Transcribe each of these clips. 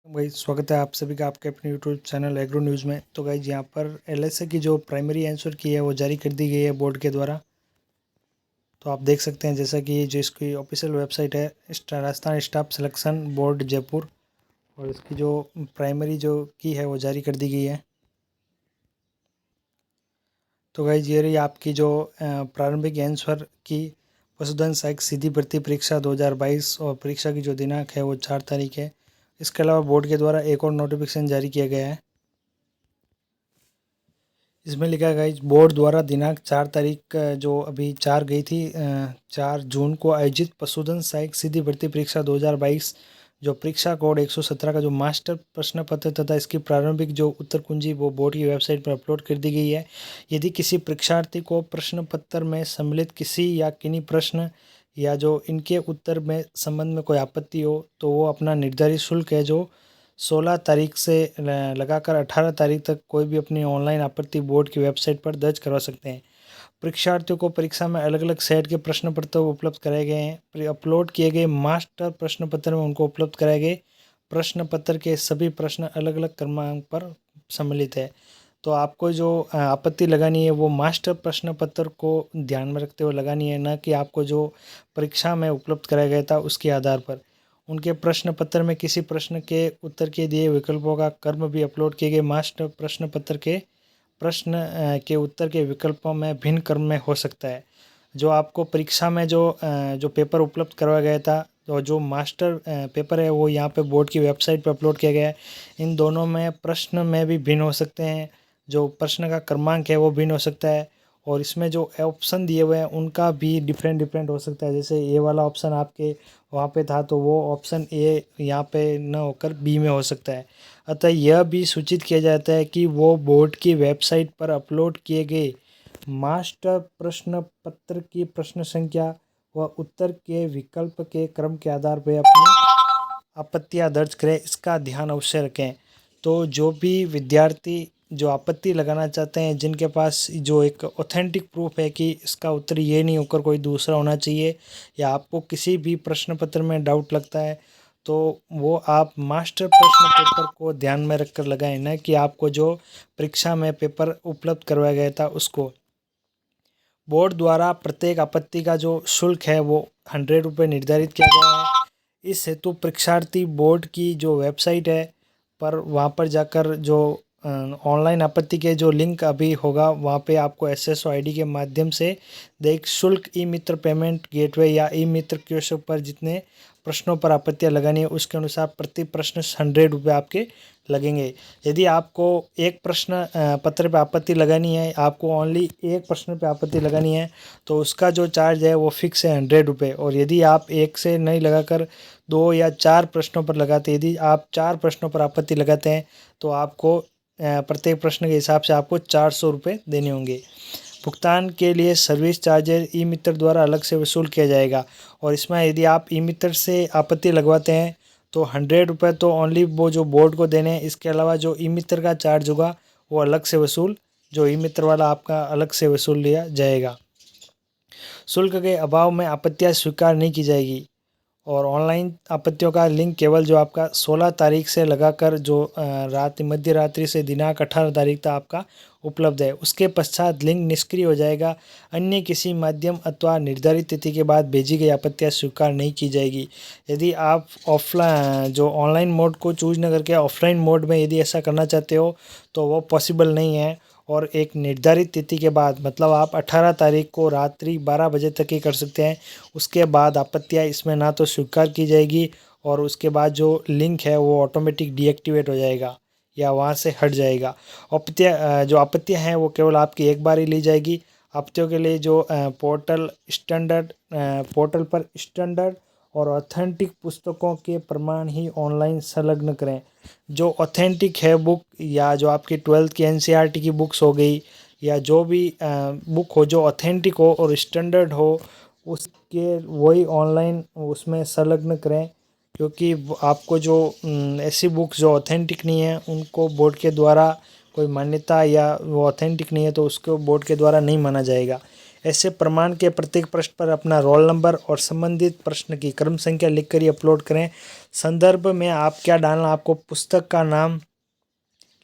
भाई स्वागत है आप सभी का आपके अपने यूट्यूब चैनल एग्रो न्यूज़ में। तो गाइज यहाँ पर एलएसए की जो प्राइमरी आंसर की है वो जारी कर दी गई है बोर्ड के द्वारा। तो आप देख सकते हैं जैसा कि जो इसकी ऑफिशियल वेबसाइट है Rajasthan staff selection board Jaipur, और इसकी जो प्राइमरी जो की है वो जारी कर दी गई है। तो गाइज ये रही आपकी जो प्रारंभिक आंसर की पशुधन सहायक सीधी भर्ती परीक्षा 2022, और परीक्षा की जो दिनांक है वो 4 तारीख है। इसके अलावा बोर्ड के द्वारा एक और नोटिफिकेशन जारी किया गया है। इसमें लिखा है गाइज बोर्ड द्वारा दिनांक 4 तारीख जो अभी 4 गई थी 4 जून को आयोजित पशुधन सहायक सीधी भर्ती परीक्षा 2022, जो परीक्षा कोड 117 का जो मास्टर प्रश्न पत्र तथा इसकी प्रारंभिक जो उत्तर कुंजी वो बोर्ड की वेबसाइट पर अपलोड कर दी गई है। यदि किसी परीक्षार्थी को प्रश्न पत्र में सम्मिलित किसी या किन्हीं प्रश्न या जो इनके उत्तर में संबंध में कोई आपत्ति हो तो वो अपना निर्धारित शुल्क है जो 16 तारीख से लगाकर 18 तारीख तक कोई भी अपनी ऑनलाइन आपत्ति बोर्ड की वेबसाइट पर दर्ज करवा सकते हैं। परीक्षार्थियों को परीक्षा में अलग अलग सेट के प्रश्न पत्र उपलब्ध कराए गए हैं। अपलोड किए गए मास्टर प्रश्न पत्र में उनको उपलब्ध कराए गए प्रश्न पत्र के सभी प्रश्न अलग अलग क्रमांक पर सम्मिलित है। तो आपको जो आपत्ति लगानी है वो मास्टर प्रश्न पत्र को ध्यान में रखते हुए लगानी है, न कि आपको जो परीक्षा में उपलब्ध कराया गया था उसके आधार पर। उनके प्रश्न पत्र में किसी प्रश्न के उत्तर के दिए विकल्पों का क्रम भी अपलोड किए गए मास्टर प्रश्न पत्र के प्रश्न के उत्तर के विकल्पों में भिन्न क्रम में हो सकता है। जो आपको परीक्षा में जो पेपर उपलब्ध करवाया गया था, तो जो मास्टर पेपर है वो यहाँ पे बोर्ड की वेबसाइट पर अपलोड किया गया है। इन दोनों में प्रश्न में भी भिन्न हो सकते हैं, जो प्रश्न का क्रमांक है वो भिन्न हो सकता है, और इसमें जो ऑप्शन दिए हुए हैं उनका भी डिफरेंट हो सकता है। जैसे ए वाला ऑप्शन आपके वहाँ पे था तो वो ऑप्शन ए यहाँ पे न होकर बी में हो सकता है। अतः यह भी सूचित किया जाता है कि वो बोर्ड की वेबसाइट पर अपलोड किए गए मास्टर प्रश्न पत्र की प्रश्न संख्या व उत्तर के विकल्प के क्रम के आधार पर अपनी आपत्तियां दर्ज करें, इसका ध्यान अवश्य रखें। तो जो भी विद्यार्थी जो आपत्ति लगाना चाहते हैं, जिनके पास जो एक ऑथेंटिक प्रूफ है कि इसका उत्तर ये नहीं होकर कोई दूसरा होना चाहिए, या आपको किसी भी प्रश्न पत्र में डाउट लगता है, तो वो आप मास्टर प्रश्न पेपर को ध्यान में रखकर लगाएं, न कि आपको जो परीक्षा में पेपर उपलब्ध करवाया गया था उसको। बोर्ड द्वारा प्रत्येक आपत्ति का जो शुल्क है वो 100 रुपये निर्धारित किया गया है। इस हेतु परीक्षार्थी बोर्ड की जो वेबसाइट है पर वहाँ पर जाकर जो ऑनलाइन आपत्ति के जो लिंक अभी होगा वहाँ पे आपको SSO ID के माध्यम से देख शुल्क ई मित्र पेमेंट गेटवे या ई मित्र कियोस्क पर जितने प्रश्नों पर आपत्तियाँ लगानी है उसके अनुसार प्रति प्रश्न 100 रुपये आपके लगेंगे। यदि आपको एक प्रश्न पत्र पे आपत्ति लगानी है, आपको ओनली एक प्रश्न पे आपत्ति लगानी है, तो उसका जो चार्ज है वो फिक्स है 100 रुपये। और यदि आप एक से नहीं लगाकर 2 या 4 प्रश्नों पर लगाते, यदि आप 4 प्रश्नों पर आपत्ति लगाते हैं तो आपको प्रत्येक प्रश्न के हिसाब से आपको 400 रुपये देने होंगे। भुगतान के लिए सर्विस चार्जेज ई मित्र द्वारा अलग से वसूल किया जाएगा। और इसमें यदि आप ई मित्र से आपत्ति लगवाते हैं तो 100 रुपये तो ओनली वो जो बोर्ड को देने हैं, इसके अलावा जो ई मित्र का चार्ज होगा वो अलग से वसूल, जो ई मित्र वाला आपका अलग से वसूल लिया जाएगा। शुल्क के अभाव में आपत्तियां स्वीकार नहीं की जाएगी। और ऑनलाइन आपत्तियों का लिंक केवल जो आपका 16 तारीख से लगाकर जो मध्य रात्रि से दिनांक 18 तारीख तक आपका उपलब्ध है, उसके पश्चात लिंक निष्क्रिय हो जाएगा। अन्य किसी माध्यम अथवा निर्धारित तिथि के बाद भेजी गई आपत्तियां स्वीकार नहीं की जाएगी। यदि आप ऑफलाइन जो ऑनलाइन मोड को चूज न करके ऑफलाइन मोड में यदि ऐसा करना चाहते हो तो वो पॉसिबल नहीं है। और एक निर्धारित तिथि के बाद, मतलब आप 18 तारीख को रात्रि 12 बजे तक ही कर सकते हैं। उसके बाद आपत्तियां इसमें ना तो स्वीकार की जाएगी और उसके बाद जो लिंक है वो ऑटोमेटिक डीएक्टिवेट हो जाएगा या वहाँ से हट जाएगा। जो आपत्तियां हैं वो केवल आपकी एक बार ही ली जाएगी। आपत्तियों के लिए जो पोर्टल पर स्टैंडर्ड और ऑथेंटिक पुस्तकों के प्रमाण ही ऑनलाइन संलग्न करें। जो ऑथेंटिक है बुक, या जो आपकी 12th की NCERT की बुक्स हो गई, या जो भी बुक हो जो ऑथेंटिक हो और स्टैंडर्ड हो, उसके वही ऑनलाइन उसमें संलग्न करें। क्योंकि आपको जो ऐसी बुक्स जो ऑथेंटिक नहीं है उनको बोर्ड के द्वारा कोई मान्यता, या वो ऑथेंटिक नहीं है तो उसको बोर्ड के द्वारा नहीं माना जाएगा। ऐसे प्रमाण के प्रत्येक प्रश्न पर अपना रोल नंबर और संबंधित प्रश्न की क्रम संख्या लिखकर ही अपलोड करें। संदर्भ में आप क्या डालना, आपको पुस्तक का नाम,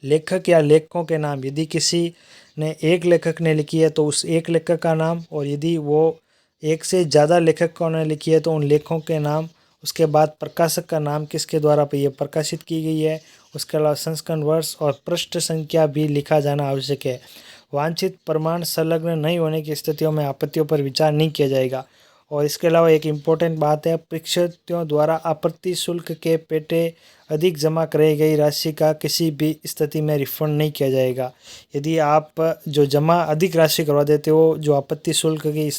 लेखक या लेखकों के नाम, यदि किसी ने एक लेखक ने लिखी है तो उस एक लेखक का नाम, और यदि वो एक से ज़्यादा लेखकों ने लिखी है तो उन लेखकों के नाम। उसके बाद प्रकाशक का नाम, किसके द्वारा ये प्रकाशित की गई है। उसके अलावा संस्करण वर्ष और पृष्ठ संख्या भी लिखा जाना आवश्यक है। वांछित प्रमाण संलग्न नहीं होने की स्थितियों में आपत्तियों पर विचार नहीं किया जाएगा। और इसके अलावा एक इम्पोर्टेंट बात है, परीक्षार्थियों द्वारा आपत्ति शुल्क के पेटे अधिक जमा कराई गई राशि का किसी भी स्थिति में रिफंड नहीं किया जाएगा। यदि आप जो जमा अधिक राशि करवा देते हो जो आपत्ति शुल्क की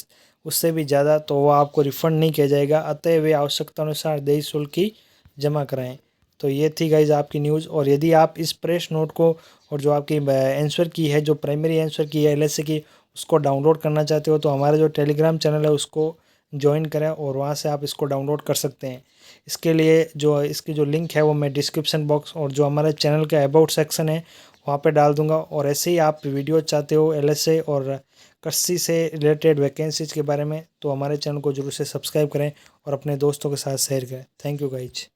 उससे भी ज़्यादा, तो वो आपको रिफंड नहीं किया जाएगा। अतः वे आवश्यकता अनुसार देय शुल्क की जमा कराएं। तो ये थी गाइज आपकी न्यूज़। और यदि आप इस प्रेस नोट को और जो आपकी आंसर की है, जो प्राइमरी आंसर की है एलएसए की, उसको डाउनलोड करना चाहते हो तो हमारा जो टेलीग्राम चैनल है उसको ज्वाइन करें और वहाँ से आप इसको डाउनलोड कर सकते हैं। इसके लिए जो इसकी जो लिंक है वो मैं डिस्क्रिप्शन बॉक्स और जो हमारे चैनल का अबाउट सेक्शन है वहाँ पे डाल दूंगा। और ऐसे ही आप वीडियो चाहते हो एलएसए और कृषि से रिलेटेड वैकेंसीज के बारे में, तो हमारे चैनल को जरूर से सब्सक्राइब करें और अपने दोस्तों के साथ शेयर करें। Thank you guys.